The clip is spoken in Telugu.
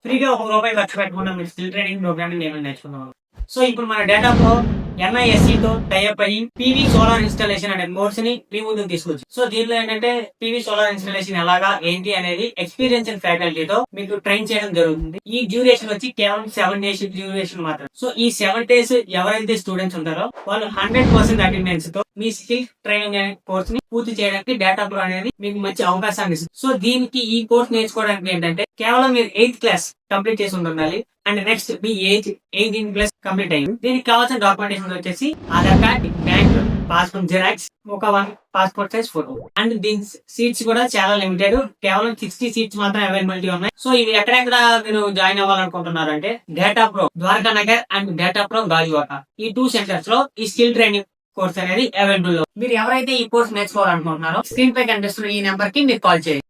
ఫ్రీగా ₹1 ఖర్చు పెట్టకుండా మీరు స్కిల్ ట్రైనింగ్ ప్రోగ్రామింగ్ ఏమైనా నేర్చుకున్నాం. సో ఇప్పుడు మన డేటా ప్రో NISE తో టైఅప్ అయ్యి పీవీ సోలార్ ఇన్స్టాలేషన్ అనే కోర్స్ ని మీ ముందుకు తీసుకొచ్చి, సో దీనిలో ఏంటంటే పీవీ సోలార్ ఇన్స్టాలేషన్ ఎలాగా ఏంటి అనేది ఎక్స్పీరియన్స్ అండ్ ఫ్యాకల్టీతో మీకు ట్రైన్ చేయడం జరుగుతుంది. ఈ డ్యూరేషన్ వచ్చి కేవలం 7 days డ్యూరేషన్ మాత్రం. సో ఈ 7 days ఎవరైతే స్టూడెంట్స్ ఉంటారో వాళ్ళు 100% అటెండెన్స్ తో మీ స్కిల్ ట్రైనింగ్ అనే కోర్స్ ని పూర్తి చేయడానికి డేటా ప్రో అనేది మీకు మంచి అవకాశాన్ని ఇస్తుంది. సో దీనికి ఈ కోర్స్ నేర్చుకోవడానికి ఏంటంటే కేవలం మీరు 8th క్లాస్ కంప్లీట్ చేసి ఉండాలి. And next me age 18+ complete అయింది. దీనికి కావాల్సిన డాక్యుమెంటేషన్ వచ్చేసి Aadhaar card, bank passport xerox, ఒక 1 పాస్పోర్ట్ సైజ్ ఫోటో. అండ్ దీని సీట్స్ కూడా చాలా లిమిటెడ్, కేవలం 60 సీట్స్ మాత్రం అవైలబిలిటీ ఉన్నాయి. సో ఇవి ఎక్కడెక్కడ మీరు జాయిన్ అవ్వాలనుకుంటున్నారంటే Data Pro Dwaraka Nagar and Data Pro Gajuwaka, ఈ 2 సెంటర్స్ లో ఈ స్కిల్ ట్రైనింగ్ కోర్స్ అనేది అవైలబుల్ లో. మీరు ఎవరైతే ఈ కోర్స్ నేర్చుకోవాలనుకుంటున్నారో స్క్రీన్ పై కనిపిస్తున్న ఈ నెంబర్ కి మీరు కాల్ చేయండి.